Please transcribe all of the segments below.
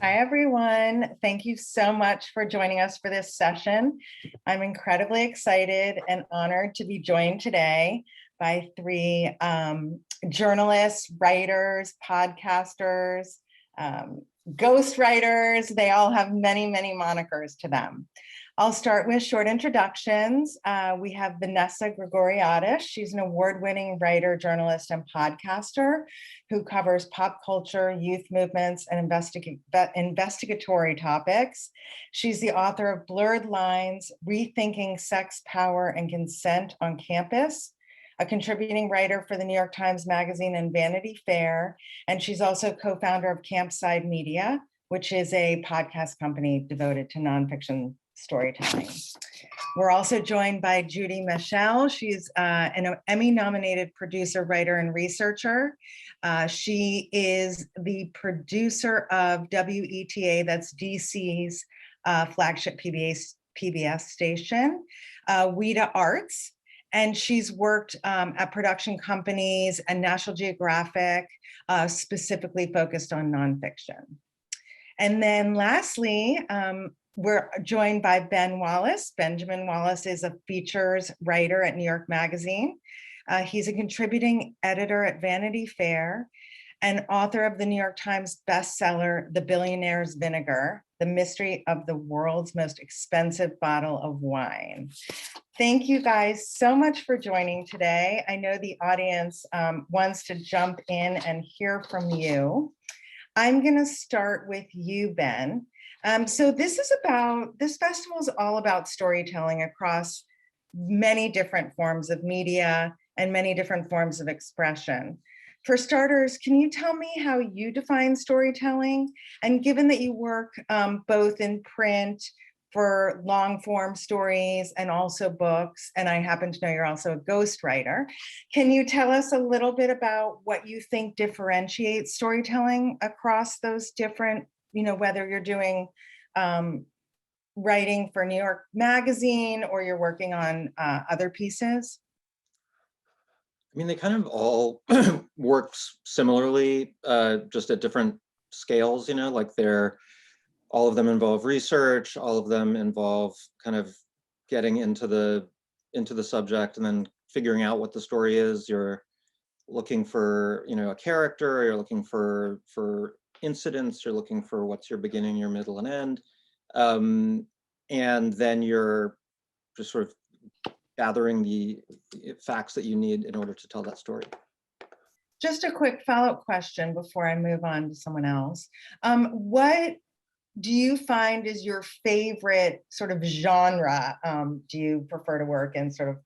Hi, everyone. Thank you so much for joining us for this session. I'm incredibly excited and honored to be joined today by three journalists, writers, podcasters, ghost writers. They all have many, many monikers to them. I'll start with short introductions. We have Vanessa Grigoriadis. She's an award-winning writer, journalist, and podcaster who covers pop culture, youth movements, and investigatory topics. She's the author of Blurred Lines, Rethinking Sex, Power, and Consent on Campus, a contributing writer for the New York Times Magazine and Vanity Fair, and she's also co-founder of Campside Media, which is a podcast company devoted to nonfiction storytelling. We're also joined by Judy Meschel. She's an Emmy-nominated producer, writer, and researcher. She is the producer of WETA, that's DC's flagship PBS station, WETA Arts. And she's worked at production companies and National Geographic, specifically focused on nonfiction. And then lastly, we're joined by Ben Wallace. Benjamin Wallace is a features writer at New York Magazine. He's a contributing editor at Vanity Fair and author of the New York Times bestseller, The Billionaire's Vinegar, The Mystery of the World's Most Expensive Bottle of Wine. Thank you guys so much for joining today. I know the audience wants to jump in and hear from you. I'm gonna start with you, Ben. So this festival is all about storytelling across many different forms of media and many different forms of expression. For starters, can you tell me how you define storytelling? And given that you work both in print for long form stories and also books, and I happen to know you're also a ghostwriter, can you tell us a little bit about what you think differentiates storytelling across those different, whether you're doing writing for New York Magazine or you're working on other pieces? I mean, they kind of all work similarly, just at different scales, like all of them involve research, all of them involve kind of getting into the subject and then figuring out what the story is. You're looking for, a character, you're looking for incidents, you're looking for what's your beginning, your middle, and end. And then you're just sort of gathering the facts that you need in order to tell that story. Just a quick follow-up question before I move on to someone else. What do you find is your favorite sort of genre? Do you prefer to work in sort of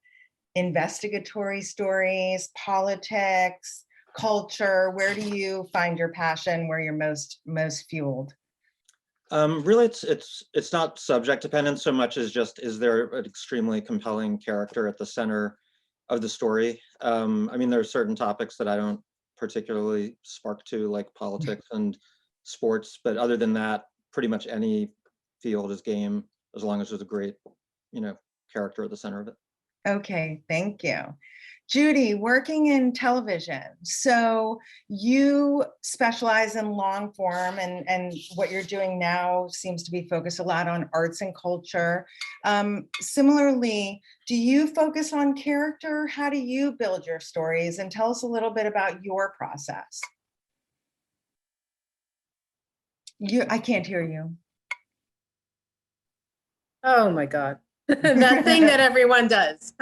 investigatory stories, politics, culture? Where do you find your passion, where you're most fueled? Really, it's not subject dependent so much as just, is there an extremely compelling character at the center of the story? I mean, there are certain topics that I don't particularly spark to, like politics and sports, but other than that, pretty much any field is game as long as there's a great, character at the center of it. Okay, thank you. Judy, working in television, so you specialize in long form, and what you're doing now seems to be focused a lot on arts and culture. Similarly, do you focus on character? How do you build your stories? And tell us a little bit about your process. I can't hear you. Oh my God. That thing that everyone does.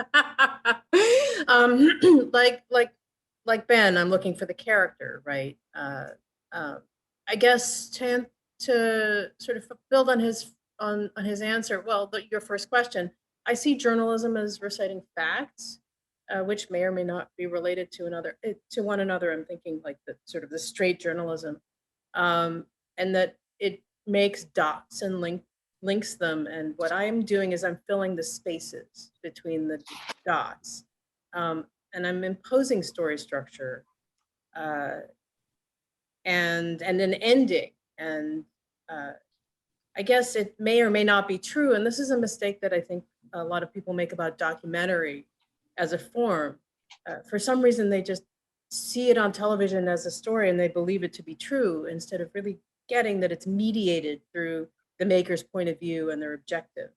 Like Ben, I'm looking for the character, right? I guess to sort of build on his answer, well, your first question, I see journalism as reciting facts, which may or may not be related to one another. I'm thinking like the sort of the straight journalism, and that it makes dots and links them, and what I'm doing is I'm filling the spaces between the dots, and I'm imposing story structure, and an ending, and I guess it may or may not be true, and this is a mistake that I think a lot of people make about documentary as a form. For some reason, they just see it on television as a story and they believe it to be true instead of really getting that it's mediated through the maker's point of view and their objective.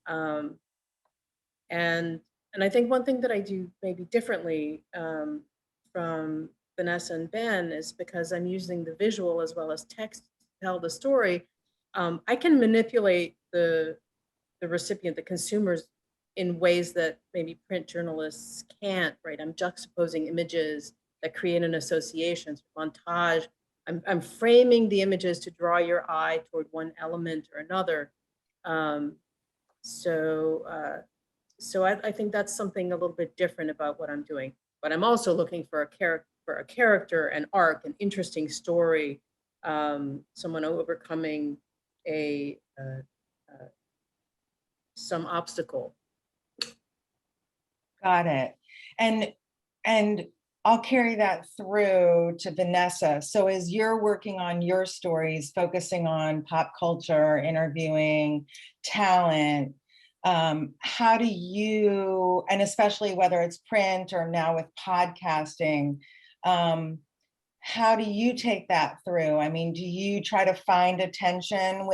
And I think one thing that I do maybe differently from Vanessa and Ben is because I'm using the visual as well as text to tell the story. I can manipulate the recipient, the consumers, in ways that maybe print journalists can't, right? I'm juxtaposing images that create an association, montage. I'm framing the images to draw your eye toward one element or another. So I think that's something a little bit different about what I'm doing. But I'm also looking for a character, an arc, an interesting story, someone overcoming some obstacle. Got it. And I'll carry that through to Vanessa. So as you're working on your stories, focusing on pop culture, interviewing talent, how do you, and especially whether it's print or now with podcasting, how do you take that through? I mean, do you try to find attention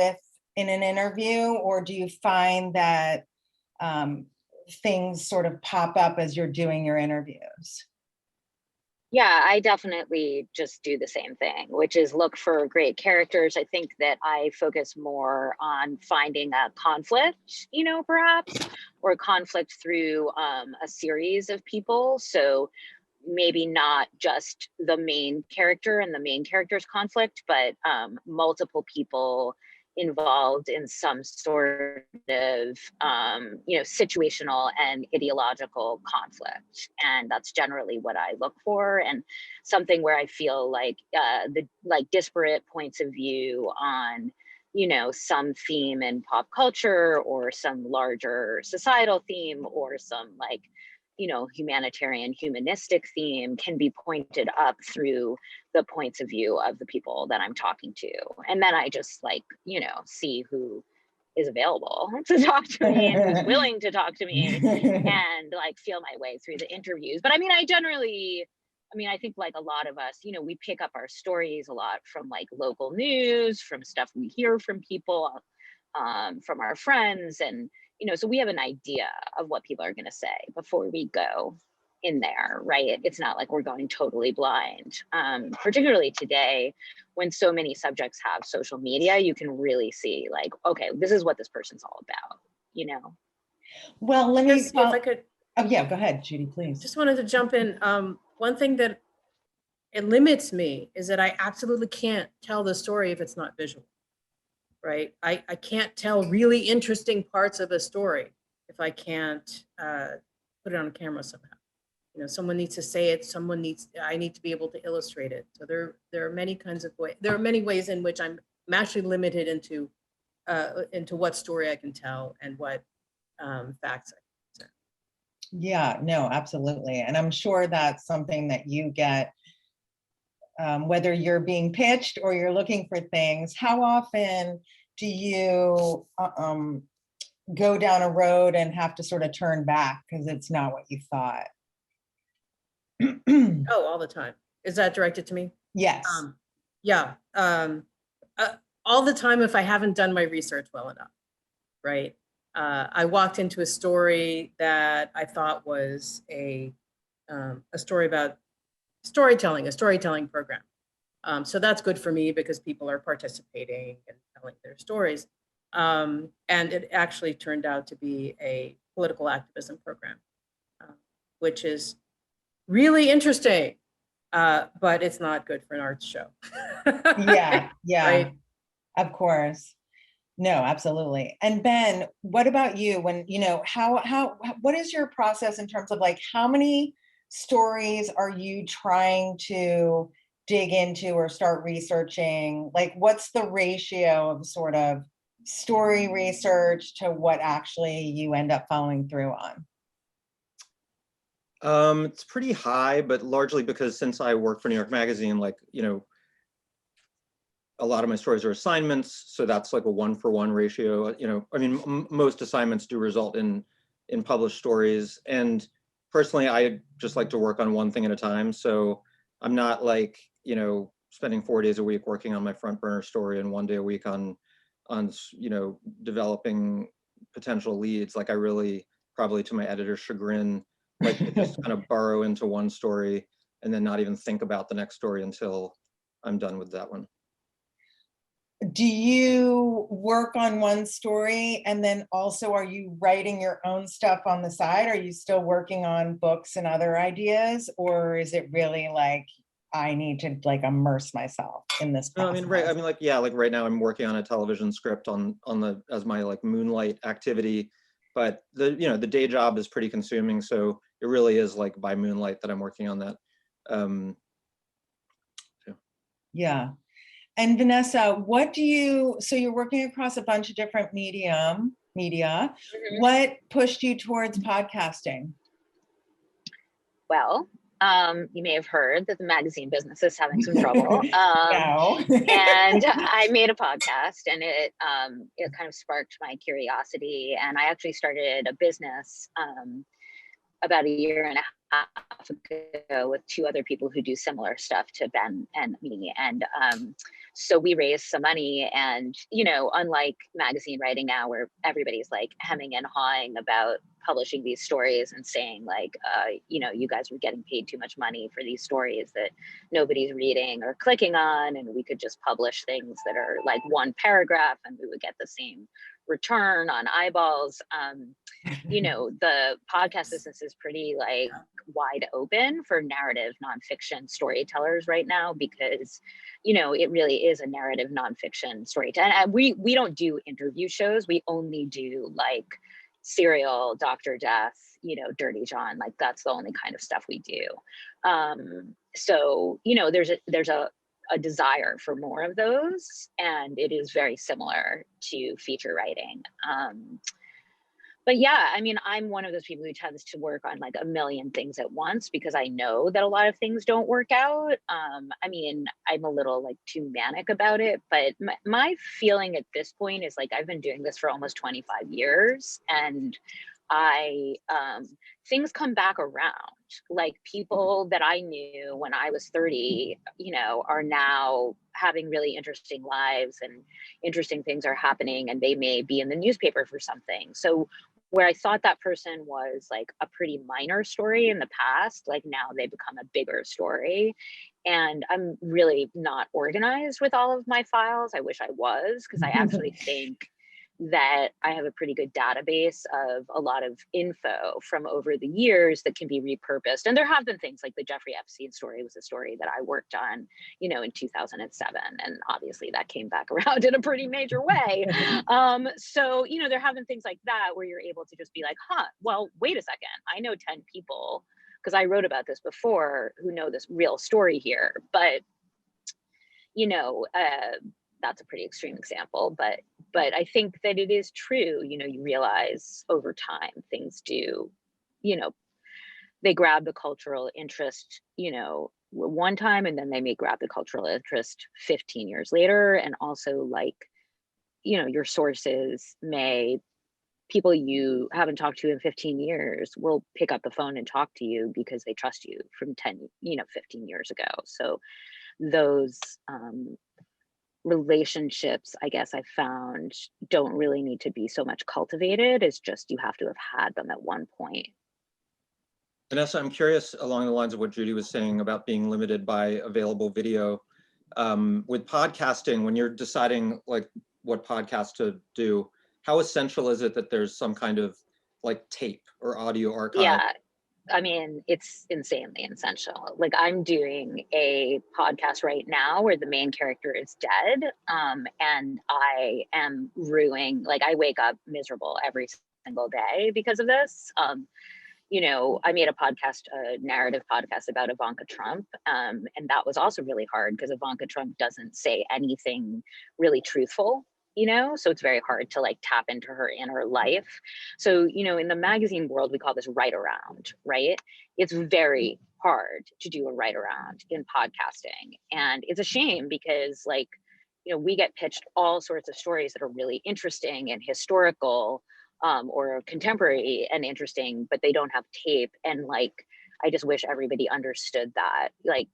in an interview, or do you find that things sort of pop up as you're doing your interviews? Yeah, I definitely just do the same thing, which is look for great characters. I think that I focus more on finding a conflict, perhaps, or conflict through a series of people. So maybe not just the main character and the main character's conflict, but multiple people involved in some sort of situational and ideological conflict, and that's generally what I look for, and something where I feel like the disparate points of view on some theme in pop culture or some larger societal theme or some humanitarian humanistic theme can be pointed up through the points of view of the people that I'm talking to. And then I just see who is available to talk to me and who's willing to talk to me and feel my way through the interviews. But I think like a lot of us, we pick up our stories a lot from local news, from stuff we hear from people, from our friends, and so we have an idea of what people are going to say before we go in there, right? It's not like we're going totally blind. Particularly today, when so many subjects have social media, you can really see okay, this is what this person's all about, Well, let me, If I could. Oh yeah, go ahead, Judy, please. Just wanted to jump in. One thing that it limits me is that I absolutely can't tell the story if it's not visual. Right? I can't tell really interesting parts of a story if I can't put it on camera somehow. Someone needs to say it. I need to be able to illustrate it. So there are many kinds of ways. There are many ways in which I'm actually limited into what story I can tell and what facts I can say. Yeah, no, absolutely. And I'm sure that's something that you get, whether you're being pitched or you're looking for things. How often do you go down a road and have to sort of turn back because it's not what you thought? Oh, all the time. Is that directed to me? Yes. Yeah. All the time if I haven't done my research well enough, right? I walked into a story that I thought was a story about storytelling, a storytelling program. So that's good for me because people are participating and telling their stories. And it actually turned out to be a political activism program, which is really interesting, but it's not good for an arts show. Yeah, Right? Of course. No, absolutely. And Ben, what about you? When, what is your process in terms of how many stories are you trying to dig into or start researching? What's the ratio of sort of story research to what actually you end up following through on? It's pretty high, but largely because since I work for New York Magazine, a lot of my stories are assignments, so that's like a 1-for-1 ratio. Most assignments do result in published stories, and personally, I just like to work on one thing at a time. So I'm not spending 4 days a week working on my front burner story and 1 day a week on developing potential leads. Like I really, probably to my editor's chagrin, like to just kind of burrow into one story and then not even think about the next story until I'm done with that one. Do you work on one story and then also are you writing your own stuff on the side? Are you still working on books and other ideas, or is it really like I need to like immerse myself in this No, I process? mean, right. I mean, like, yeah, like right now I'm working on a television script on the as my like moonlight activity, but the the day job is pretty consuming, so it really is like by moonlight that I'm working on that. Yeah. And Vanessa, so you're working across a bunch of different media. Mhm. What pushed you towards podcasting? Well, you may have heard that the magazine business is having some trouble. No. And I made a podcast, and it kind of sparked my curiosity. And I actually started a business about a year and a half ago with two other people who do similar stuff to Ben and me. And so we raised some money, and, unlike magazine writing now where everybody's like hemming and hawing about publishing these stories and saying like, you guys were getting paid too much money for these stories that nobody's reading or clicking on, and we could just publish things that are like one paragraph and we would get the same return on eyeballs. The podcast business is pretty like wide open for narrative nonfiction storytellers right now, because it really is a narrative nonfiction storytelling. And we don't do interview shows. We only do like Serial, Dr. Death, Dirty John. Like that's the only kind of stuff we do. So there's a desire for more of those, and it is very similar to feature writing. But yeah, I mean, I'm one of those people who tends to work on like a million things at once because I know that a lot of things don't work out. I mean, I'm a little like too manic about it, but my feeling at this point is like I've been doing this for almost 25 years, and things come back around. Like people that I knew when I was 30, are now having really interesting lives, and interesting things are happening, and they may be in the newspaper for something. So where I thought that person was like a pretty minor story in the past, like now they become a bigger story. And I'm really not organized with all of my files. I wish I was, because I actually think that I have a pretty good database of a lot of info from over the years that can be repurposed. And there have been things like the Jeffrey Epstein story was a story that I worked on, in 2007. And obviously that came back around in a pretty major way. So, there have been things like that where you're able to just be like, well, wait a second, I know 10 people, because I wrote about this before, who know this real story here. But, that's a pretty extreme example, but I think that it is true. You realize over time things do, they grab the cultural interest, one time, and then they may grab the cultural interest 15 years later. And also like, your sources people you haven't talked to in 15 years will pick up the phone and talk to you because they trust you from 10, 15 years ago. So those, relationships, I guess I found, don't really need to be so much cultivated. It's just you have to have had them at one point. Vanessa, I'm curious along the lines of what Judy was saying about being limited by available video. With podcasting, when you're deciding like what podcast to do, how essential is it that there's some kind of like tape or audio archive? Yeah, I mean, it's insanely essential. Like I'm doing a podcast right now where the main character is dead. And I am like I wake up miserable every single day because of this. I made a narrative podcast about Ivanka Trump. And that was also really hard because Ivanka Trump doesn't say anything really truthful. So it's very hard to like tap into her inner life. So, in the magazine world, we call this write around, right? It's very hard to do a write around in podcasting. And it's a shame because like, we get pitched all sorts of stories that are really interesting and historical, or contemporary and interesting, but they don't have tape. And like, I just wish everybody understood that, like,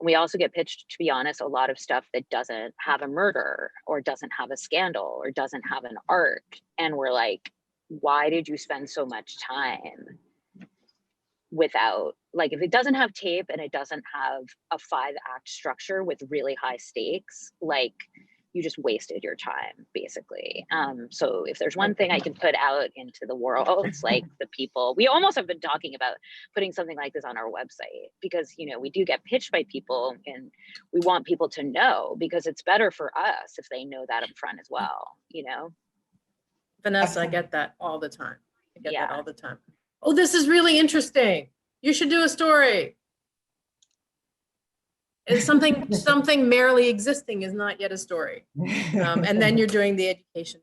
We also get pitched, to be honest, a lot of stuff that doesn't have a murder or doesn't have a scandal or doesn't have an arc. And we're like, why did you spend so much time without, like, if it doesn't have tape and it doesn't have a 5-act structure with really high stakes, like, you just wasted your time, basically. So if there's one thing I can put out into the world, it's like the people, we almost have been talking about putting something like this on our website, because, you know, we do get pitched by people and we want people to know, because it's better for us if they know that up front as well, you know? Vanessa, I get that all the time. I get that Yeah. all the time. Oh, this is really interesting. You should do a story. And something merely existing is not yet a story. And then you're doing the education,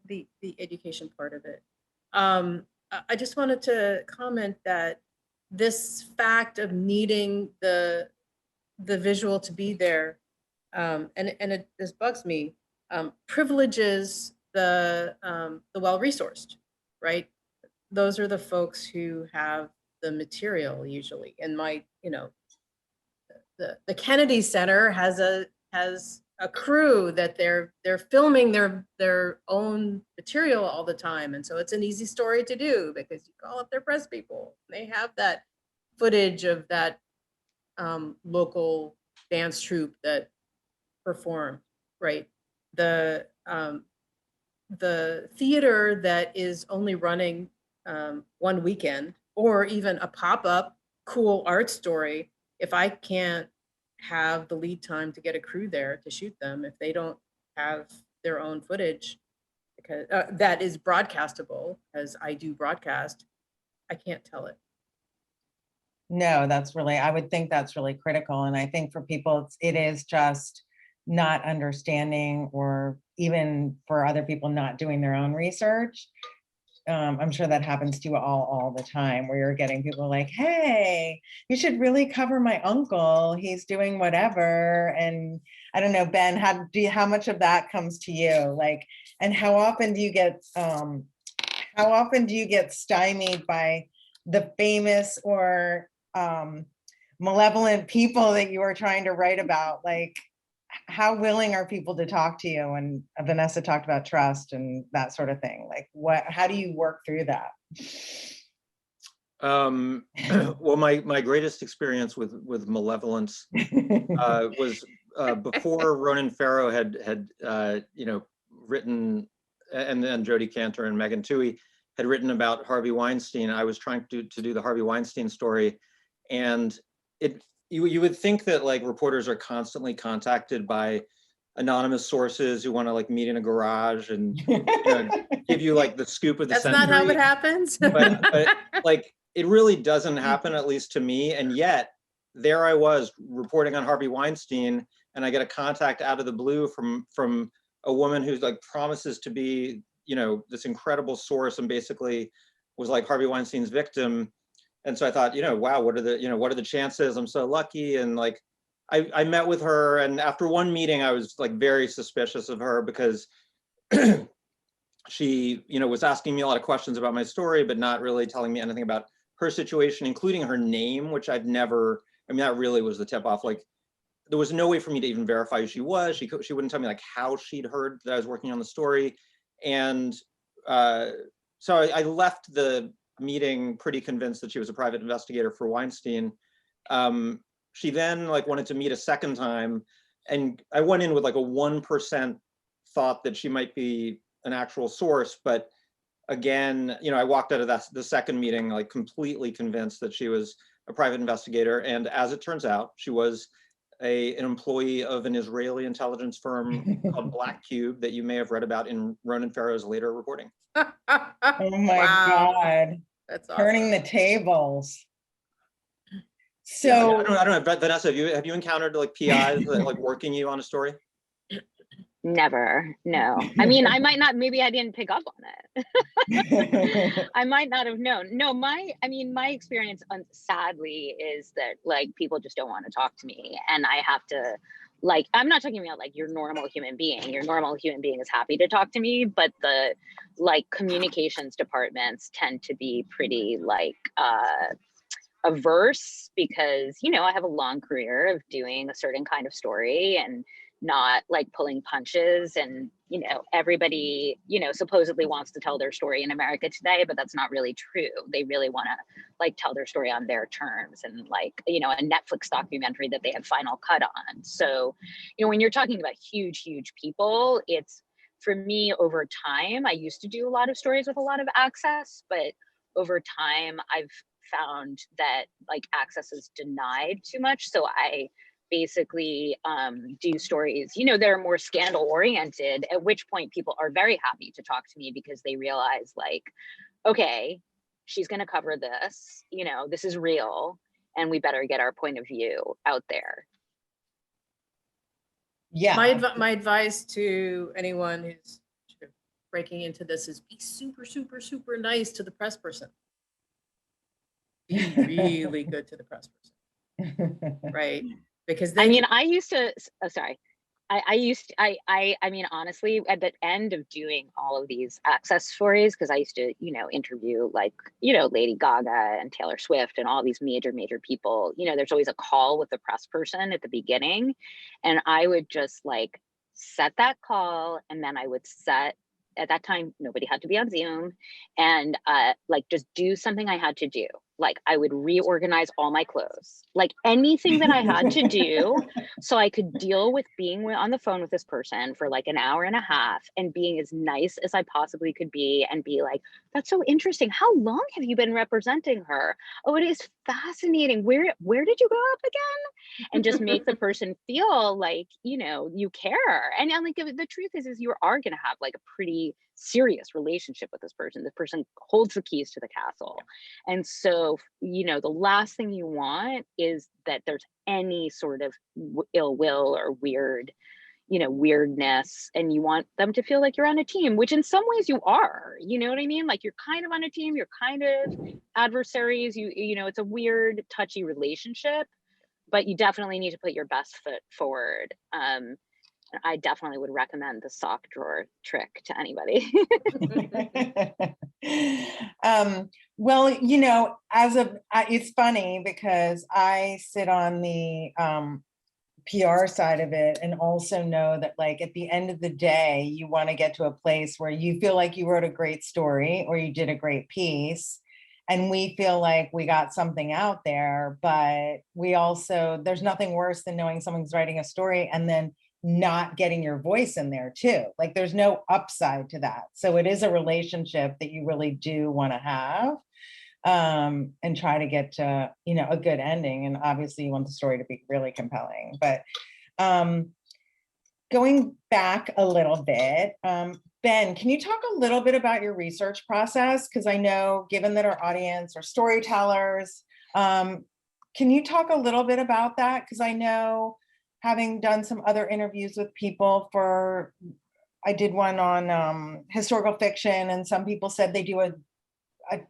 the education part of it. I just wanted to comment that this fact of needing the visual to be there, and this bugs me, privileges the well-resourced, right? Those are the folks who have the material usually. And my, you know, the Kennedy Center has a crew that they're filming their own material all the time, and so it's an easy story to do because you call up their press people. They have that footage of that local dance troupe that performed, right? The theater that is only running one weekend, or even a pop-up cool art story, if I can't have the lead time to get a crew there to shoot them, if they don't have their own footage, because that is broadcastable, as I do broadcast, I can't tell it. No, that's really, I would think that's really critical. And I think for people, it is just not understanding, or even for other people not doing their own research. I'm sure that happens to you all the time, where you're getting people like, hey, you should really cover my uncle. He's doing whatever. And I don't know, Ben, how much of that comes to you? Like, and how often do you get stymied by the famous or malevolent people that you are trying to write about? Like, how willing are people to talk to you? And Vanessa talked about trust and that sort of thing. Like, how do you work through that? Well, my greatest experience with malevolence was before Ronan Farrow had written, and then Jodie Cantor and Megan Toohey had written about Harvey Weinstein. I was trying to do the Harvey Weinstein story, and you would think that like reporters are constantly contacted by anonymous sources who want to like meet in a garage and give you like the scoop of the century. That's not how it happens. but like it really doesn't happen, at least to me. And yet there I was reporting on Harvey Weinstein, and I get a contact out of the blue from a woman who's like promises to be, this incredible source, and basically was like Harvey Weinstein's victim. And so I thought, wow, what are the chances? I'm so lucky. And like, I met with her, and after one meeting, I was like very suspicious of her, because she, was asking me a lot of questions about my story, but not really telling me anything about her situation, including her name, which I'd never, that really was the tip off. Like, there was no way for me to even verify who she was. She wouldn't tell me like how she'd heard that I was working on the story. And so I left the meeting pretty convinced that she was a private investigator for Weinstein. She then like wanted to meet a second time, and I went in with like a 1% thought that she might be an actual source. But again, I walked out of the second meeting like completely convinced that she was a private investigator. And as it turns out, she was an employee of an Israeli intelligence firm called Black Cube that you may have read about in Ronan Farrow's later reporting. Oh my God. That's awesome. Turning the tables. So yeah, I don't know, but Vanessa, have you encountered like PIs that like working you on a story? Never, no. I mean, I might not, maybe I didn't pick up on it. I might not have known. No, my experience, sadly, is that like people just don't want to talk to me, and I have to, like, I'm not talking about like your normal human being. Your normal human being is happy to talk to me, but the like communications departments tend to be pretty like averse because, you know, I have a long career of doing a certain kind of story and not like pulling punches. And, you know, everybody, you know, supposedly wants to tell their story in America today, but that's not really true. They really want to like tell their story on their terms and like, you know, a Netflix documentary that they have final cut on. So, you know, when you're talking about huge, huge people, it's, for me, over time, I used to do a lot of stories with a lot of access, but over time, I've found that like access is denied too much. So I basically do stories, you know, that are more scandal oriented, at which point people are very happy to talk to me because they realize like, okay, she's going to cover this, you know, this is real, and we better get our point of view out there. Yeah. My advice to anyone who's sort of breaking into this is be super, super, super nice to the press person. Be really good to the press person, right? Because they I mean, I used to, oh, sorry. I mean, honestly, at the end of doing all of these access stories, because I used to, you know, interview like, you know, Lady Gaga and Taylor Swift and all these major people, you know, there's always a call with the press person at the beginning. And I would just like set that call. And then I would set, at that time, nobody had to be on Zoom, and like just do something I had to do. Like I would reorganize all my clothes, like anything that I had to do so I could deal with being on the phone with this person for like an hour and a half and being as nice as I possibly could be and be like, that's so interesting. How long have you been representing her? Oh, it is fascinating. Where did you grow up again? And just make the person feel like, you know, you care. And like the truth is you are going to have like a pretty serious relationship with this person. The person holds the keys to the castle. And so, you know, the last thing you want is that there's any sort of ill will or weird, you know, weirdness. And you want them to feel like you're on a team, which in some ways you are, you know what I mean? Like you're kind of on a team, you're kind of adversaries, you know, it's a weird, touchy relationship, but you definitely need to put your best foot forward. I definitely would recommend the sock drawer trick to anybody. Well, you know, it's funny because I sit on the PR side of it and also know that like at the end of the day, you want to get to a place where you feel like you wrote a great story or you did a great piece. And we feel like we got something out there, but we also, there's nothing worse than knowing someone's writing a story and then not getting your voice in there too. Like there's no upside to that. So it is a relationship that you really do want to have and try to get to, you know, a good ending. And obviously you want the story to be really compelling, but going back a little bit, Ben, can you talk a little bit about your research process? Because I know, given that our audience are storytellers, can you talk a little bit about that? Because I know, having done some other interviews with people I did one on historical fiction, and some people said they do a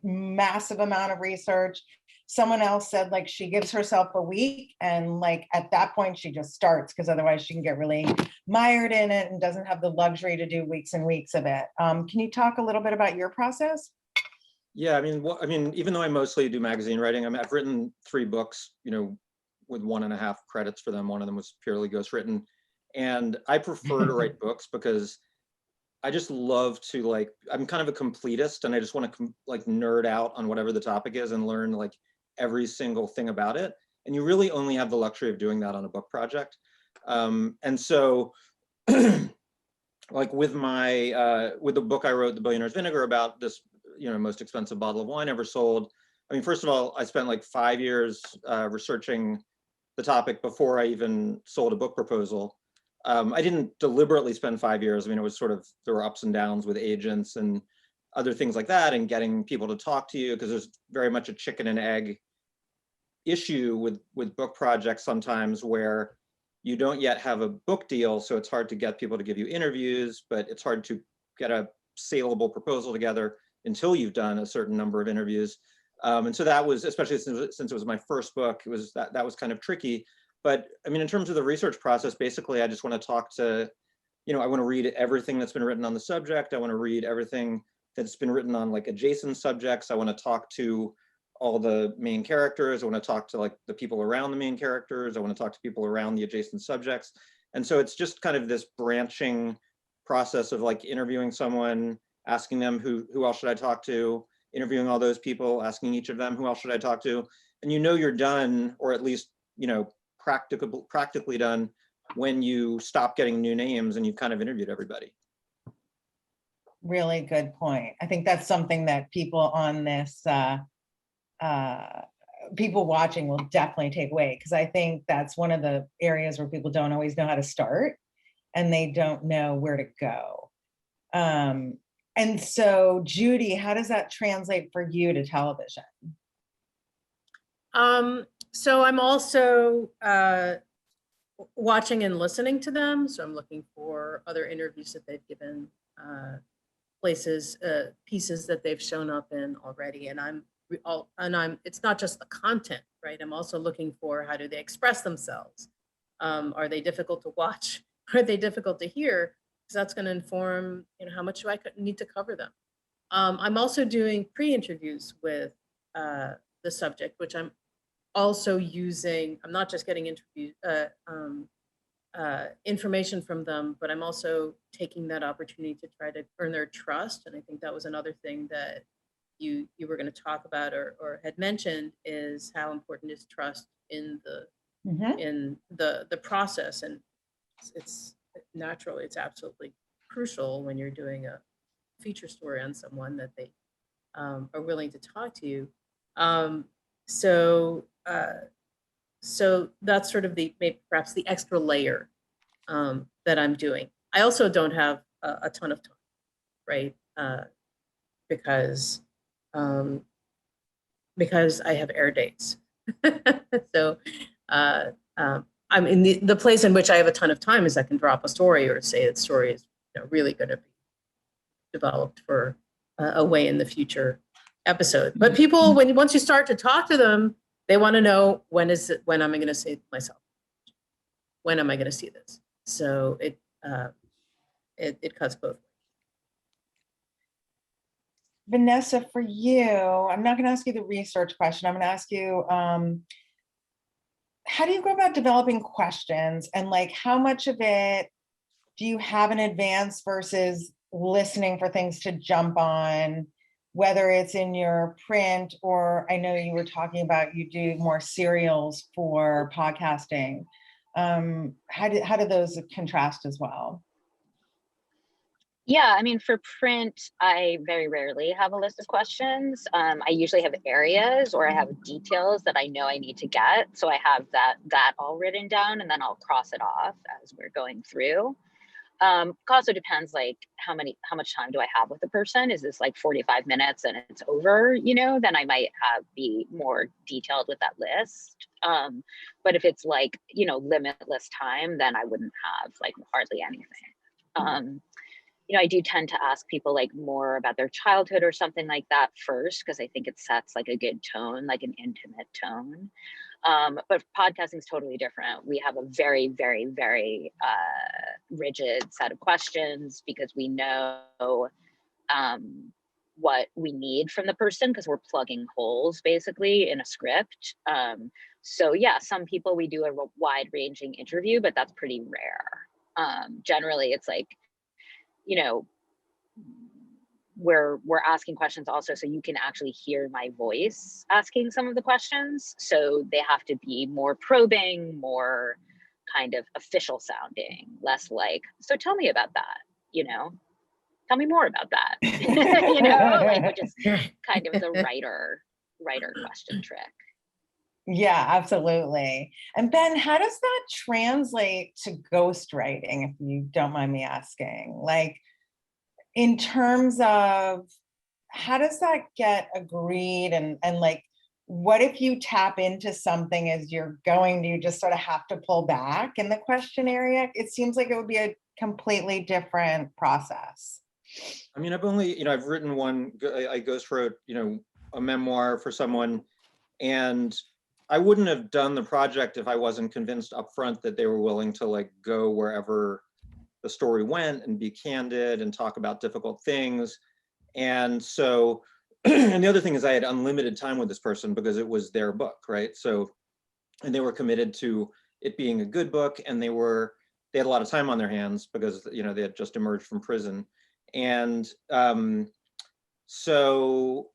massive amount of research. Someone else said like she gives herself a week and like at that point she just starts because otherwise she can get really mired in it and doesn't have the luxury to do weeks and weeks of it. Can you talk a little bit about your process? Yeah, I mean, even though I mostly do magazine writing, I've written 3 books, you know, with 1.5 credits for them. One of them was purely ghostwritten. And I prefer to write books because I just love to like, I'm kind of a completist and I just want to like nerd out on whatever the topic is and learn like every single thing about it. And you really only have the luxury of doing that on a book project. And so like with the book I wrote, The Billionaire's Vinegar, about this, you know, most expensive bottle of wine ever sold. I mean, first of all, I spent like 5 years researching the topic before I even sold a book proposal. I didn't deliberately spend 5 years. I mean, it was sort of, there were ups and downs with agents and other things like that, and getting people to talk to you, because there's very much a chicken and egg issue with book projects sometimes, where you don't yet have a book deal, so it's hard to get people to give you interviews, but it's hard to get a saleable proposal together until you've done a certain number of interviews. And so that was, especially since it was my first book, it was that was kind of tricky. But I mean, in terms of the research process, basically, I just want to talk to, you know, I want to read everything that's been written on the subject. I want to read everything that's been written on like adjacent subjects. I want to talk to all the main characters. I want to talk to like the people around the main characters. I want to talk to people around the adjacent subjects. And so it's just kind of this branching process of like interviewing someone, asking them who else should I talk to, interviewing all those people, asking each of them who else should I talk to. And you know you're done, or at least, you know, practically done when you stop getting new names and you've kind of interviewed everybody. Really good point. I think that's something that people on this, people watching will definitely take away, because I think that's one of the areas where people don't always know how to start and they don't know where to go. And so, Judy, how does that translate for you to television? So I'm also watching and listening to them. So I'm looking for other interviews that they've given, places, pieces that they've shown up in already. And it's not just the content, right? I'm also looking for, how do they express themselves? Are they difficult to watch? Are they difficult to hear? Because that's going to inform, you know, how much do I need to cover them. I'm also doing pre-interviews with the subject, which I'm also using. I'm not just getting information from them, but I'm also taking that opportunity to try to earn their trust. And I think that was another thing that you were going to talk about or had mentioned, is how important is trust in the process. And it's naturally, it's absolutely crucial when you're doing a feature story on someone, that they are willing to talk to you. So that's sort of perhaps the extra layer that I'm doing. I also don't have a ton of time, right? Because I have air dates. So I mean, the place in which I have a ton of time is I can drop a story, or say that story is, you know, really going to be developed for a way in the future episode. But people, once you start to talk to them, they want to know, when am I going to say myself? When am I going to see this? So it cuts both ways. Vanessa, for you, I'm not going to ask you the research question. I'm going to ask you, how do you go about developing questions, and like how much of it do you have in advance versus listening for things to jump on, whether it's in your print, or I know you were talking about you do more serials for podcasting. How do those contrast as well? Yeah, I mean, for print, I very rarely have a list of questions. I usually have areas, or I have details that I know I need to get. So I have that all written down, and then I'll cross it off as we're going through. It also depends, like how much time do I have with the person? Is this like 45 minutes and it's over, you know, then I might be more detailed with that list. But if it's like, you know, limitless time, then I wouldn't have like hardly anything. You know, I do tend to ask people like more about their childhood or something like that first, because I think it sets like a good tone, like an intimate tone. But podcasting is totally different. We have a very, very, very rigid set of questions, because we know what we need from the person, because we're plugging holes basically in a script. So yeah, some people we do a wide ranging interview, but that's pretty rare. Generally, it's like, you know, we're asking questions also so you can actually hear my voice asking some of the questions. So they have to be more probing, more kind of official sounding, less like, so tell me about that, you know, tell me more about that, you know, like, which is kind of the writer question trick. Yeah, absolutely. And Ben, how does that translate to ghostwriting, if you don't mind me asking? Like, in terms of how does that get agreed, and like, what if you tap into something as you're going, do you just sort of have to pull back in the question area? It seems like it would be a completely different process. I mean, I've only, you know, I've written one, I ghost wrote, you know, a memoir for someone, and I wouldn't have done the project if I wasn't convinced upfront that they were willing to like go wherever the story went and be candid and talk about difficult things. And so and the other thing is I had unlimited time with this person because it was their book, right? So, and they were committed to it being a good book, and they had a lot of time on their hands because, you know, they had just emerged from prison. And so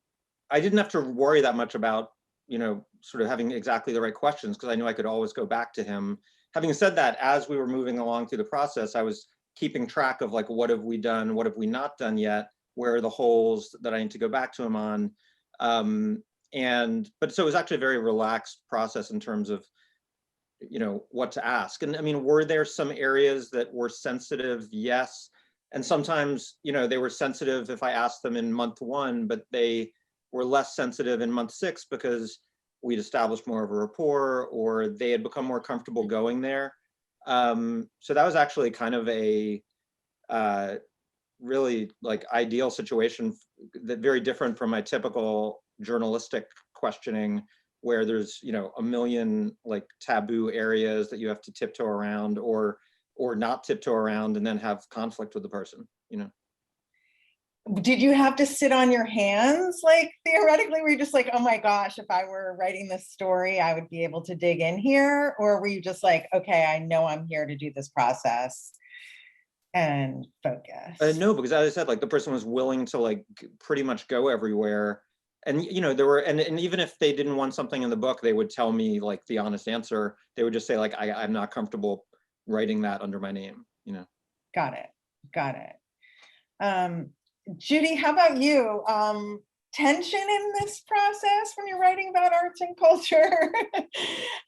I didn't have to worry that much about, you know, sort of having exactly the right questions, because I knew I could always go back to him. Having said that, as we were moving along through the process, I was keeping track of like, what have we done? What have we not done yet? Where are the holes that I need to go back to him on? But so it was actually a very relaxed process in terms of, you know, what to ask. And I mean, were there some areas that were sensitive? Yes. And sometimes, you know, they were sensitive if I asked them in month 1, but they were less sensitive in month 6 because we'd established more of a rapport, or they had become more comfortable going there. So that was actually kind of a really like ideal situation, that very different from my typical journalistic questioning, where there's, you know, a million like taboo areas that you have to tiptoe around, or not tiptoe around and then have conflict with the person, you know. Did you have to sit on your hands? Like theoretically, were you just like, oh my gosh, if I were writing this story, I would be able to dig in here? Or were you just like, okay, I know I'm here to do this process and focus? No, because as I said, like the person was willing to like pretty much go everywhere. And, you know, there were, and even if they didn't want something in the book, they would tell me like the honest answer. They would just say like, I'm not comfortable writing that under my name, you know. Got it. Got it. Judy, how about you? Tension in this process when you're writing about arts and culture?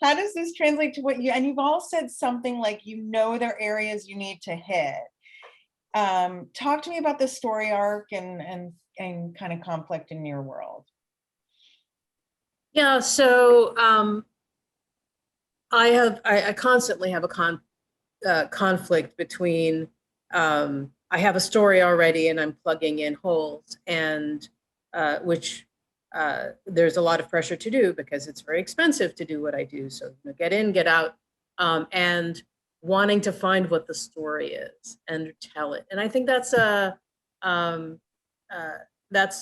How does this translate to what you, and you've all said something like, you know, there are areas you need to hit. Talk to me about the story arc and kind of conflict in your world. Yeah, so I constantly have a conflict between I have a story already and I'm plugging in holes, and which there's a lot of pressure to do because it's very expensive to do what I do. So get in, get out, and wanting to find what the story is and tell it. And I think that's a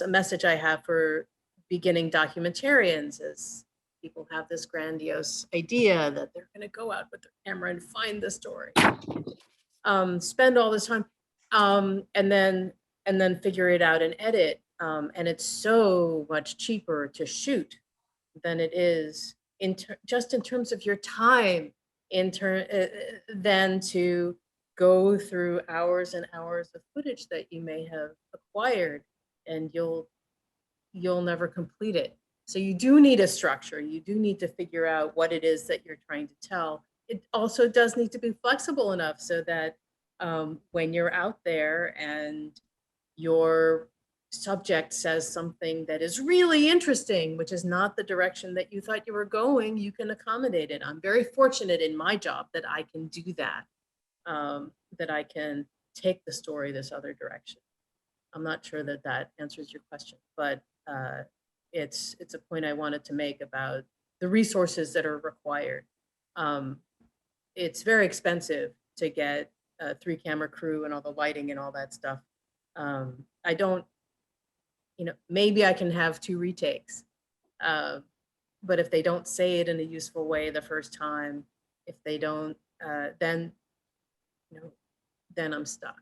message I have for beginning documentarians, is people have this grandiose idea that they're going to go out with their camera and find the story, spend all this time, and then figure it out and edit. And it's so much cheaper to shoot than it is just in terms of your time, than to go through hours and hours of footage that you may have acquired, and you'll never complete it. So you do need a structure. You do need to figure out what it is that you're trying to tell. It also does need to be flexible enough so that when you're out there and your subject says something that is really interesting, which is not the direction that you thought you were going, you can accommodate it. I'm very fortunate in my job that I can do that, that I can take the story this other direction. I'm not sure that that answers your question, but it's a point I wanted to make about the resources that are required. It's very expensive to get a 3-camera crew and all the lighting and all that stuff. I don't, you know, maybe I can have 2 retakes, but if they don't say it in a useful way the first time, if they don't, then, you know, then I'm stuck.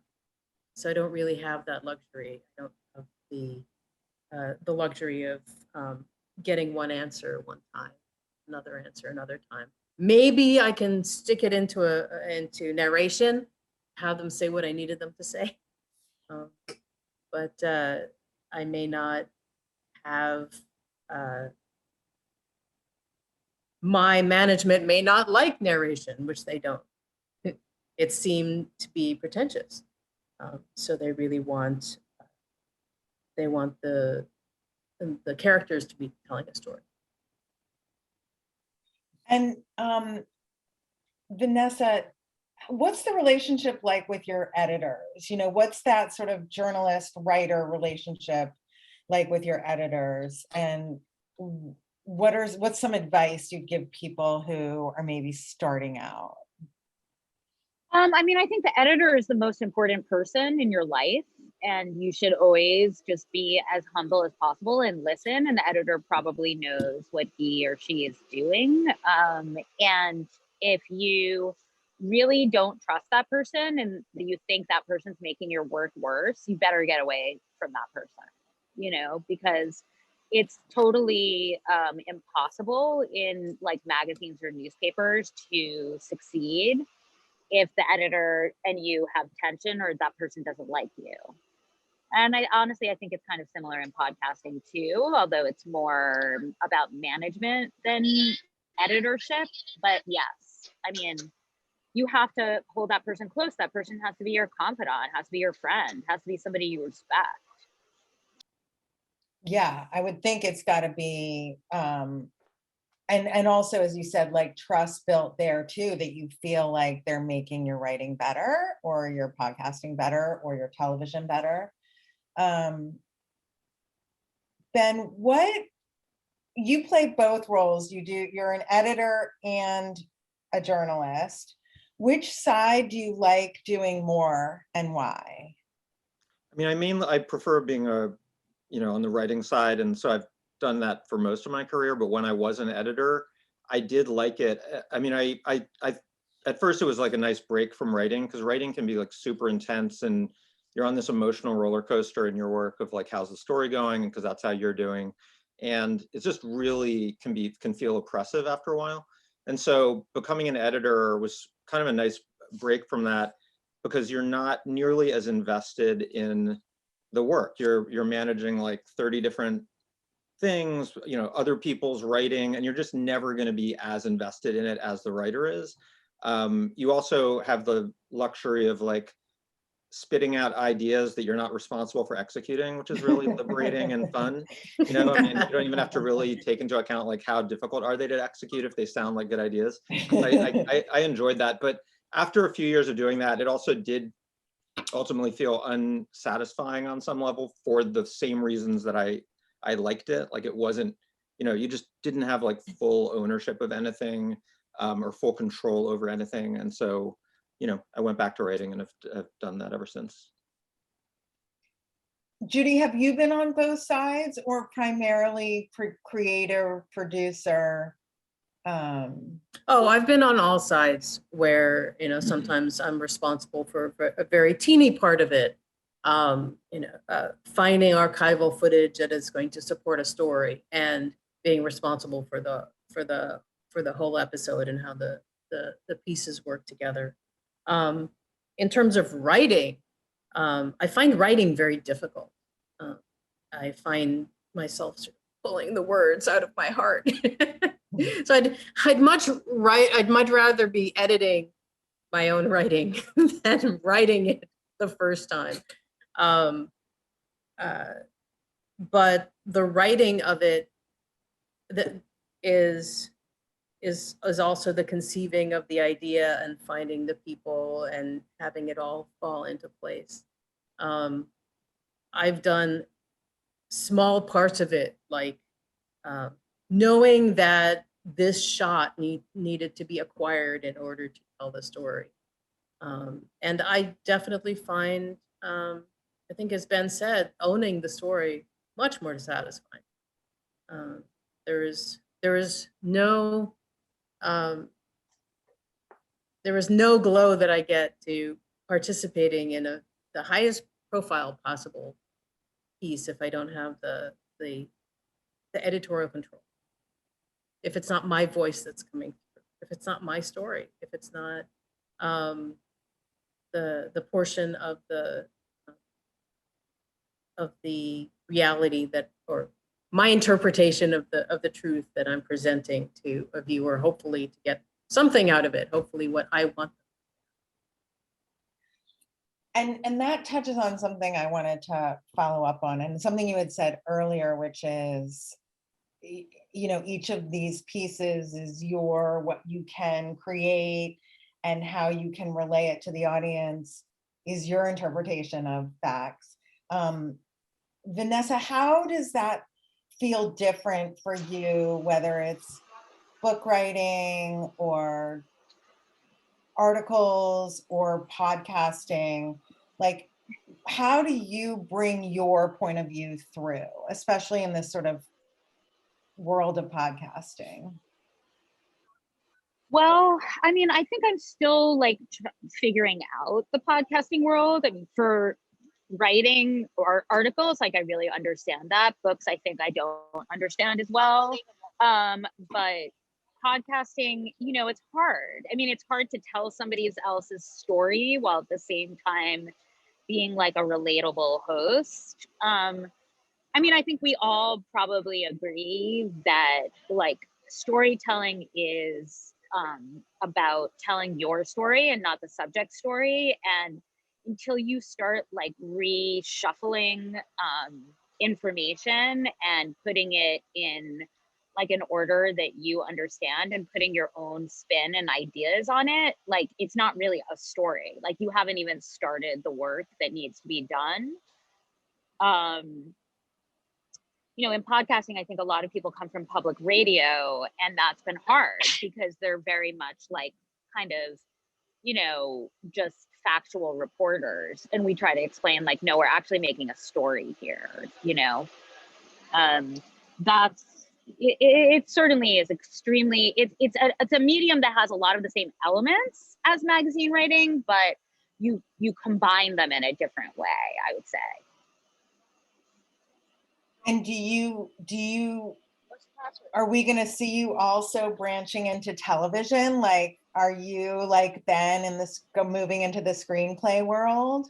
So I don't really have that luxury. I don't have the luxury of getting one answer one time, another answer another time. Maybe I can stick it into narration, have them say what I needed them to say, but I may not have. My management may not like narration, which they don't. It seemed to be pretentious, so they really want. They want the characters to be telling a story. And Vanessa, what's the relationship like with your editors? You know, what's that sort of journalist-writer relationship like with your editors? And what's some advice you'd give people who are maybe starting out? I mean, I think the editor is the most important person in your life. and you should always just be as humble as possible and listen, and the editor probably knows what he or she is doing. And if you really don't trust that person and you think that person's making your work worse, you better get away from that person, you know, because it's totally impossible in like magazines or newspapers to succeed if the editor and you have tension or that person doesn't like you. And I honestly, I think it's kind of similar in podcasting too, although it's more about management than editorship. But yes, I mean, you have to hold that person close. That person has to be your confidant, has to be your friend, has to be somebody you respect. Yeah, I would think it's got to be, and also, as you said, like trust built there too, that you feel like they're making your writing better or your podcasting better or your television better. Ben, what, you play both roles. You're an editor and a journalist. Which side do you like doing more and why? I mean, I prefer being on the writing side. And so I've done that for most of my career, but when I was an editor, I did like it. I mean, I at first it was like a nice break from writing, because writing can be like super intense and you're on this emotional roller coaster in your work of like, how's the story going? Because that's how you're doing. And it's just really can feel oppressive after a while. And so becoming an editor was kind of a nice break from that, because you're not nearly as invested in the work. You're managing like 30 different things, other people's writing, and you're just never going to be as invested in it as the writer is. You also have the luxury of like spitting out ideas that you're not responsible for executing, which is really liberating and fun. I mean, you don't even have to really take into account like how difficult are they to execute if they sound like good ideas. I enjoyed that, but after a few years of doing that, it also did ultimately feel unsatisfying on some level for the same reasons that I liked it. Like it wasn't, you just didn't have like full ownership of anything, or full control over anything. And so, I went back to writing and have done that ever since. Judy, have you been on both sides or primarily creator, producer? Oh, I've been on all sides where, sometimes I'm responsible for a very teeny part of it. Finding archival footage that is going to support a story and being responsible for the whole episode and how the pieces work together. In terms of writing, I find writing very difficult. I find myself sort of pulling the words out of my heart. So I'd much rather be editing my own writing than writing it the first time. But the writing of it that is also the conceiving of the idea and finding the people and having it all fall into place. I've done small parts of it, like knowing that this shot needed to be acquired in order to tell the story. And I definitely find, I think as Ben said, owning the story much more satisfying. There is no glow that I get to participating in the highest profile possible piece if I don't have the editorial control. If it's not my voice that's coming through, if it's not my story, if it's not the portion of the reality that, or my interpretation of the truth that I'm presenting to a viewer, hopefully to get something out of it, hopefully what I want. And that touches on something I wanted to follow up on, and something you had said earlier, which is, each of these pieces is what you can create, and how you can relay it to the audience is your interpretation of facts. Vanessa, how does that feel different for you, whether it's book writing or articles or podcasting? Like, how do you bring your point of view through, especially in this sort of world of podcasting? Well, I mean, I think I'm still like figuring out the podcasting world. I mean, for writing or articles, like I really understand that. Books, I think I don't understand as well. But podcasting, you know, it's hard. I mean, it's hard to tell somebody else's story while at the same time being like a relatable host. I mean, I think we all probably agree that like storytelling is about telling your story and not the subject story. And until you start like reshuffling information and putting it in like an order that you understand and putting your own spin and ideas on it, like it's not really a story. Like you haven't even started the work that needs to be done. You know, in podcasting, I think a lot of people come from public radio, and that's been hard because they're very much like kind of, you know, just factual reporters. And we try to explain like, no, we're actually making a story here, you know. That's, it certainly is extremely, it's a medium that has a lot of the same elements as magazine writing, but you combine them in a different way, I would say. And are we going to see you also branching into television? Like, are you like Ben in this moving into the screenplay world?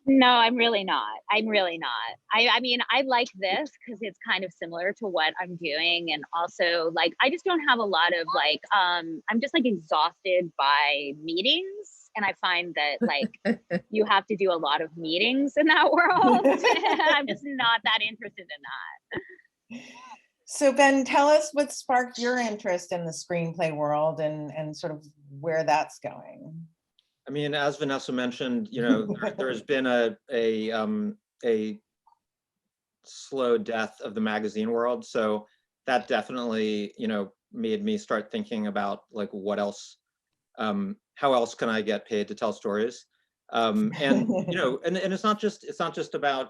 No, I'm really not. I'm really not. I mean, I like this because it's kind of similar to what I'm doing. And also like, I just don't have a lot of like, I'm just like exhausted by meetings. And I find that like, you have to do a lot of meetings in that world. I'm just not that interested in that. So Ben, tell us what sparked your interest in the screenplay world and sort of where that's going. I mean, as Vanessa mentioned, you know, there's been a slow death of the magazine world. So that definitely, you know, made me start thinking about like what else, how else can I get paid to tell stories? And you know, and it's not just about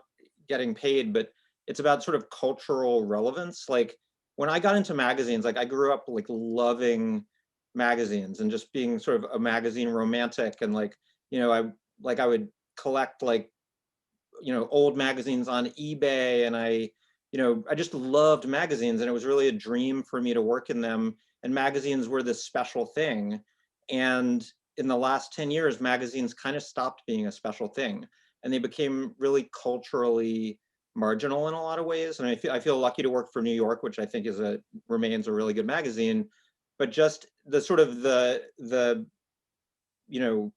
getting paid, but it's about sort of cultural relevance. Like when I got into magazines, like I grew up like loving magazines and just being sort of a magazine romantic, and like, you know, I would collect like, you know, old magazines on eBay, and you know, I just loved magazines, and it was really a dream for me to work in them, and magazines were this special thing. And in the last 10 years, magazines kind of stopped being a special thing, and they became really culturally marginal in a lot of ways. And I feel lucky to work for New York, which I think remains a really good magazine. But just the sort of the you know,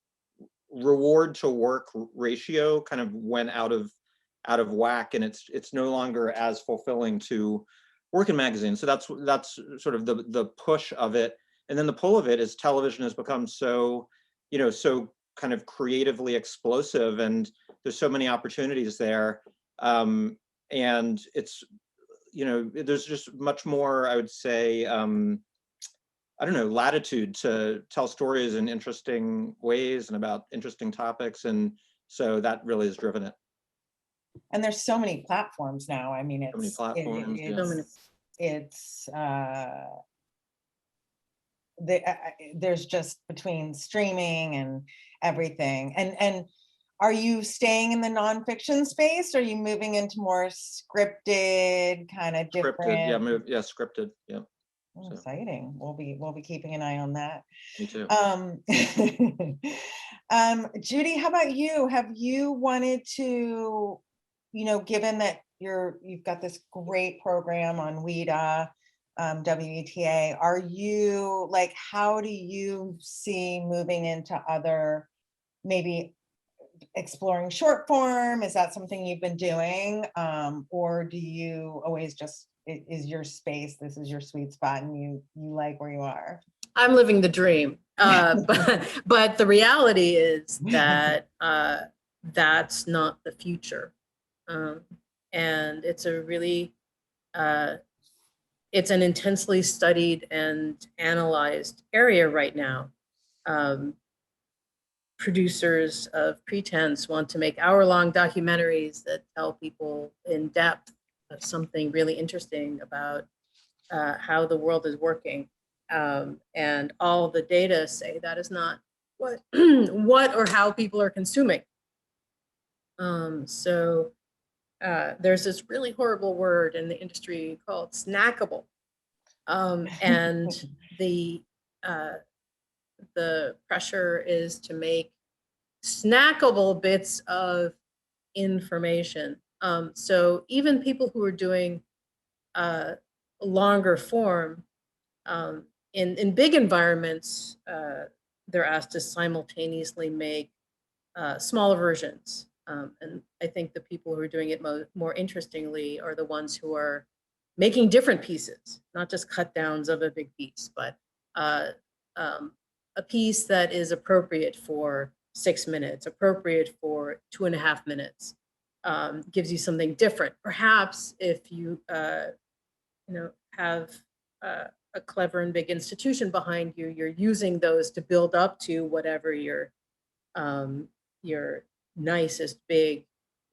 reward to work ratio kind of went out of whack, and it's no longer as fulfilling to work in magazines. So that's sort of the push of it. And then the pull of it is television has become so, you know, so kind of creatively explosive, and there's so many opportunities there. And it's, you know, there's just much more, I would say, I don't know, latitude to tell stories in interesting ways and about interesting topics. And so that really has driven it. And there's so many platforms now. I mean, So many platforms, there's just between streaming and everything. And are you staying in the nonfiction space? Or are you moving into more scripted kind of different? Scripted, yeah, scripted, yeah. So. Exciting. We'll be keeping an eye on that. Me too. Judy, how about you? Have you wanted to, you know, given that you've got this great program on WETA, WETA, are you like, how do you see moving into other, maybe exploring short form? Is that something you've been doing? Or do you always just, is your space, this is your sweet spot, and you like where you are? I'm living the dream. But the reality is that that's not the future. And it's a really, it's an intensely studied and analyzed area right now. producers of pretense want to make hour-long documentaries that tell people in depth of something really interesting about how the world is working. And all the data say that is not what, what or how people are consuming. So there's this really horrible word in the industry called snackable. And the pressure is to make snackable bits of information. So even people who are doing longer form in big environments, they're asked to simultaneously make smaller versions. And I think the people who are doing it more interestingly are the ones who are making different pieces, not just cut downs of a big piece, but a piece that is appropriate for 6 minutes, appropriate for 2.5 minutes, gives you something different. Perhaps if you, have a clever and big institution behind you, you're using those to build up to whatever your nicest, big,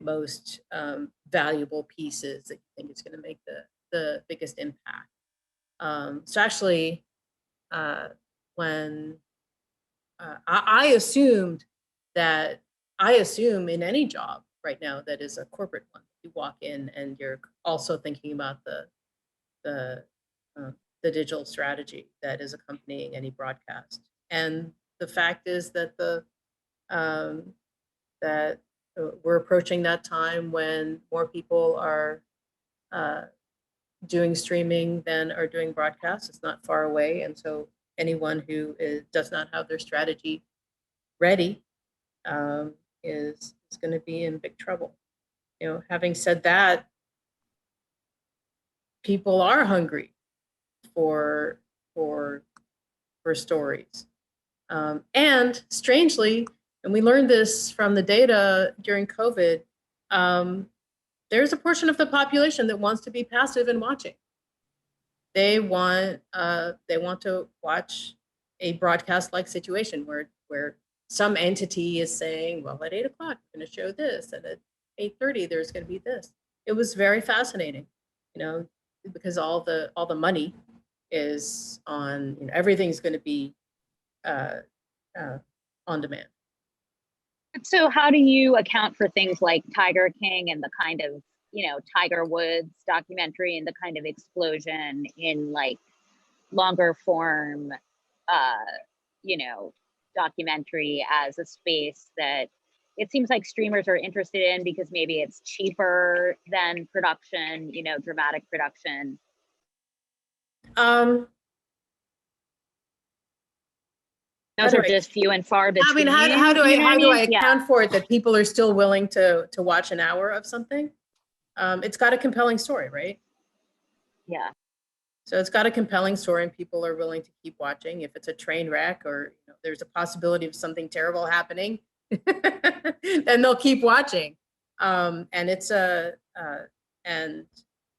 most valuable pieces that you think is going to make the biggest impact. So actually, when I assume in any job right now that is a corporate one, you walk in and you're also thinking about the digital strategy that is accompanying any broadcast. And the fact is that that we're approaching that time when more people are doing streaming than are doing broadcasts. It's not far away, and so anyone who does not have their strategy ready is going to be in big trouble. Having said that, people are hungry for stories, and strangely, and we learned this from the data during COVID, there's a portion of the population that wants to be passive in watching. They want to watch a broadcast-like situation where some entity is saying, well, at 8 o'clock, we're going to show this, and at 8:30, there's going to be this. It was very fascinating, because all the money is on, everything's going to be on demand. So how do you account for things like Tiger King and the kind of, Tiger Woods documentary and the kind of explosion in like longer form, documentary as a space that it seems like streamers are interested in because maybe it's cheaper than production, dramatic production? Those are just few and far between. I mean, how do I account Yeah. for it that people are still willing to watch an hour of something? It's got a compelling story, right? Yeah. So it's got a compelling story and people are willing to keep watching. If it's a train wreck or there's a possibility of something terrible happening, then they'll keep watching. And it's and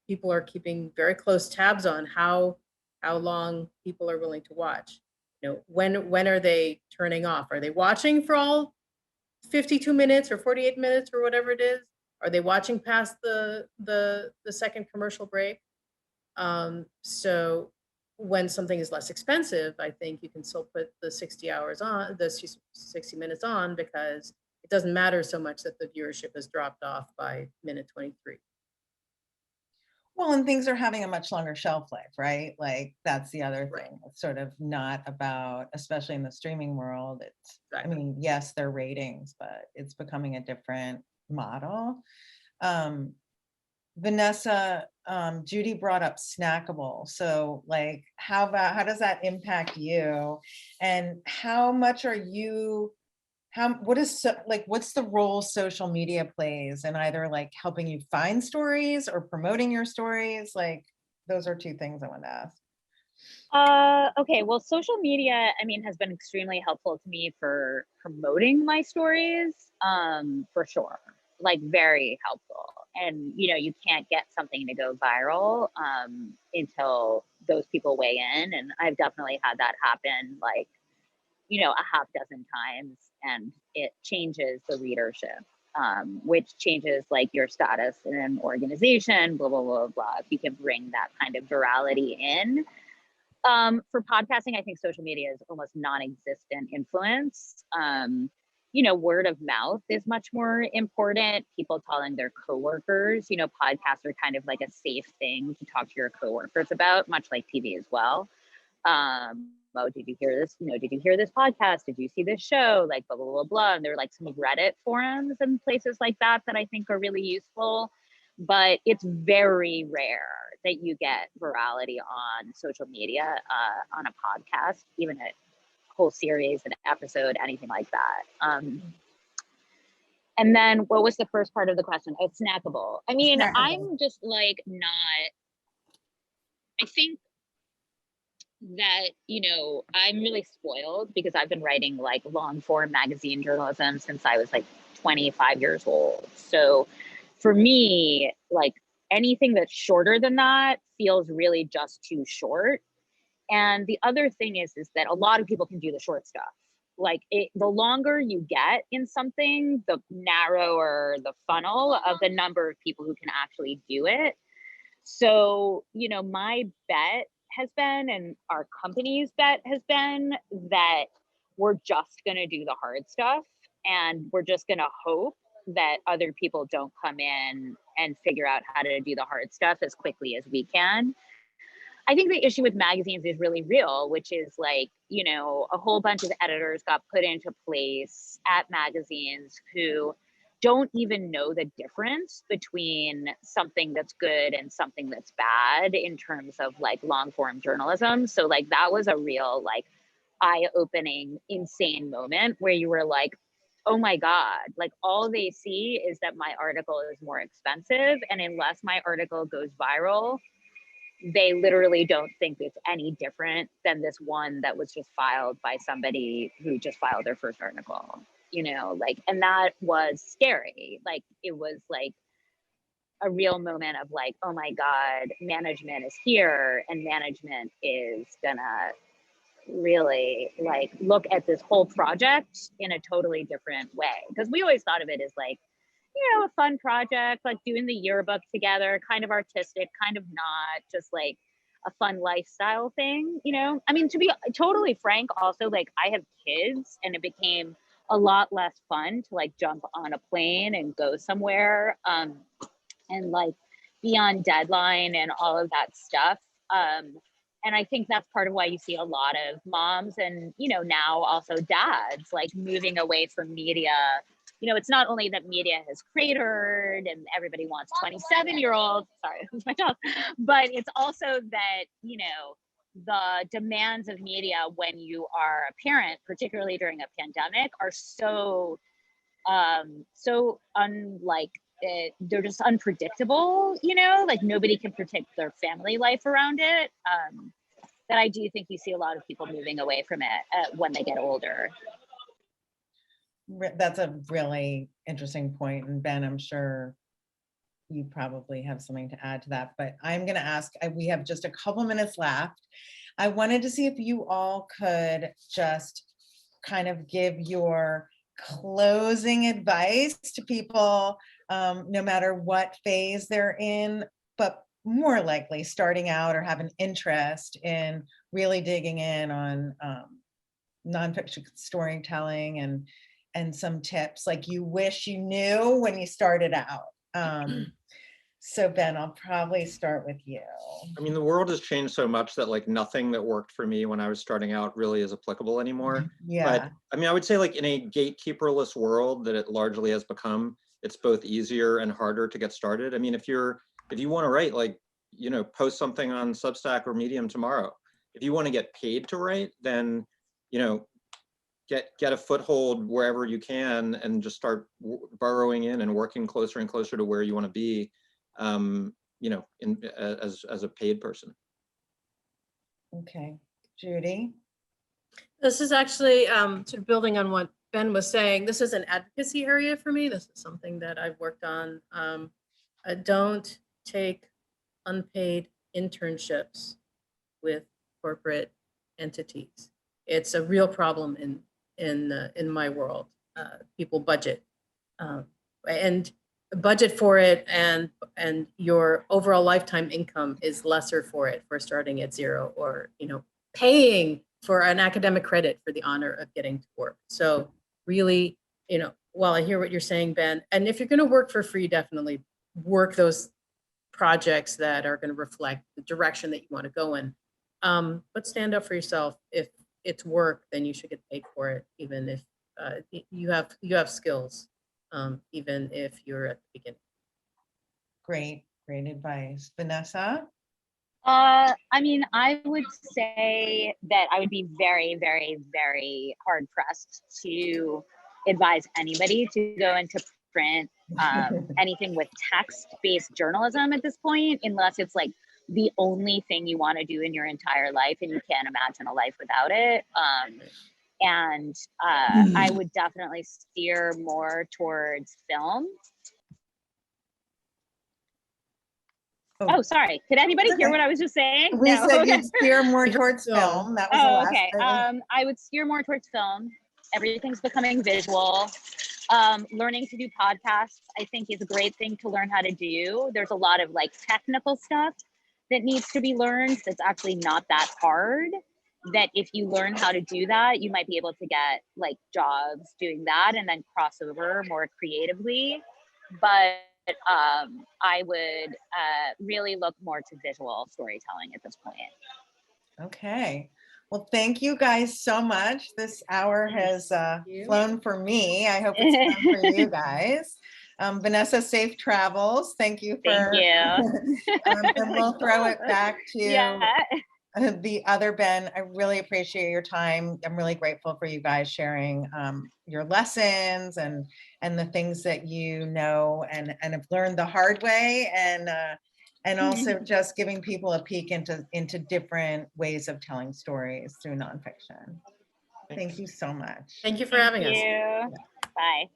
people are keeping very close tabs on how long people are willing to watch. When are they turning off? Are they watching for all 52 minutes or 48 minutes or whatever it is? Are they watching past the second commercial break? So when something is less expensive, I think you can still put the 60 hours on, the 60 minutes on, because it doesn't matter so much that the viewership has dropped off by minute 23. Well, and things are having a much longer shelf life, right? Like that's the other thing. It's sort of not about, especially in the streaming world, it's, I mean, yes, they're ratings, but it's becoming a different model. Vanessa, Judy brought up snackable. So like, how does that impact you? And how much are you, what's the role social media plays in either like helping you find stories or promoting your stories? Like, those are two things I want to ask. Okay, well, social media, I mean, has been extremely helpful to me for promoting my stories, for sure, like very helpful. And, you can't get something to go viral until those people weigh in. And I've definitely had that happen like, a half dozen times. and it changes the readership, which changes like your status in an organization, blah, blah, blah, blah. If you can bring that kind of virality in. For podcasting, I think social media is almost non-existent influence. You know, word of mouth is much more important. People telling their coworkers, you know, podcasts are kind of like a safe thing to talk to your coworkers about, much like TV as well. Oh, did you hear this? You know, did you hear this podcast? Did you see this show? Like blah, blah, blah, blah. And there are like some Reddit forums and places like that that I think are really useful, but it's very rare that you get virality on social media, on a podcast, even a whole series, an episode, anything like that. And then what was the first part of the question? Oh, snackable. I mean, Snackable. I'm just like not, I think that, you know, I'm really spoiled because I've been writing like long form magazine journalism since I was like 25 years old. So for me, like anything that's shorter than that feels really just too short. And the other thing is that a lot of people can do the short stuff. Like the longer you get in something, the narrower the funnel of the number of people who can actually do it. So, you know, my bet has been, and our company's bet has been, that we're just going to do the hard stuff, and we're just going to hope that other people don't come in and figure out how to do the hard stuff as quickly as we can. I think the issue with magazines is really real, which is like, you know, a whole bunch of editors got put into place at magazines who don't even know the difference between something that's good and something that's bad in terms of like long form journalism. So like that was a real like eye-opening, insane moment where you were like, oh my God, like all they see is that my article is more expensive, and unless my article goes viral, they literally don't think it's any different than this one that was just filed by somebody who just filed their first article, you know, like, and that was scary. Like, it was like a real moment of like, oh my God, management is here, and management is gonna really like look at this whole project in a totally different way. Because we always thought of it as like, you know, a fun project, like doing the yearbook together, kind of artistic, kind of not, just like a fun lifestyle thing, you know? I mean, to be totally frank, also, like I have kids, and it became a lot less fun to like jump on a plane and go somewhere, and like be on deadline and all of that stuff. And I think that's part of why you see a lot of moms and, you know, now also dads like moving away from media. You know, it's not only that media has cratered and everybody wants 27-year-olds, sorry, that's my dog, but it's also that, you know, the demands of media when you are a parent, particularly during a pandemic, are so, unlike, they're just unpredictable, you know, like nobody can predict their family life around it. That I do think you see a lot of people moving away from it when they get older. That's a really interesting point. And Ben, I'm sure you probably have something to add to that, but I'm going to ask, we have just a couple minutes left. I wanted to see if you all could just kind of give your closing advice to people, no matter what phase they're in, but more likely starting out or have an interest in really digging in on nonfiction storytelling, and some tips like you wish you knew when you started out. So Ben, I'll probably start with you. I mean, the world has changed so much that like nothing that worked for me when I was starting out really is applicable anymore. Yeah. But I mean, I would say like in a gatekeeperless world that it largely has become, it's both easier and harder to get started. I mean, if you want to write, like, you know, post something on Substack or Medium tomorrow. If you want to get paid to write, then, you know, get a foothold wherever you can and just start burrowing in and working closer and closer to where you want to be, you know, as a paid person. Okay, Judy. This is actually sort of building on what Ben was saying. This is an advocacy area for me. This is something that I've worked on. Don't take unpaid internships with corporate entities. It's a real problem in my world. people budget and budget for it, and your overall lifetime income is lesser for it for starting at zero, or paying for an academic credit for the honor of getting to work. So really, while I hear what you're saying, Ben, and if you're going to work for free, definitely work those projects that are going to reflect the direction that you want to go in. But stand up for yourself. If it's work, then you should get paid for it, even if you have skills, even if you're at the beginning. Great advice. Vanessa? I mean, I would say that I would be very, very, very hard pressed to advise anybody to go into print, anything with text-based journalism at this point, unless it's like the only thing you want to do in your entire life and you can't imagine a life without it. I would definitely steer more towards film. Oh, sorry. Could anybody hear what I was just saying? We No, said okay. you'd steer more towards film. That was the last Okay. thing. I would steer more towards film. Everything's becoming visual. Learning to do podcasts, I think, is a great thing to learn how to do. There's a lot of like technical stuff that needs to be learned that's actually not that hard. That if you learn how to do that, you might be able to get like jobs doing that and then cross over more creatively. But I would really look more to visual storytelling at this point. Okay. Well, thank you guys so much. This hour has flown for me. I hope it's fun for you guys. Vanessa, safe travels. Thank you for. Thank you. And we'll throw it back to the other Ben. I really appreciate your time. I'm really grateful for you guys sharing your lessons and the things that you know and have learned the hard way, and also just giving people a peek into different ways of telling stories through nonfiction. Thank you so much. Thank you for having us. Bye.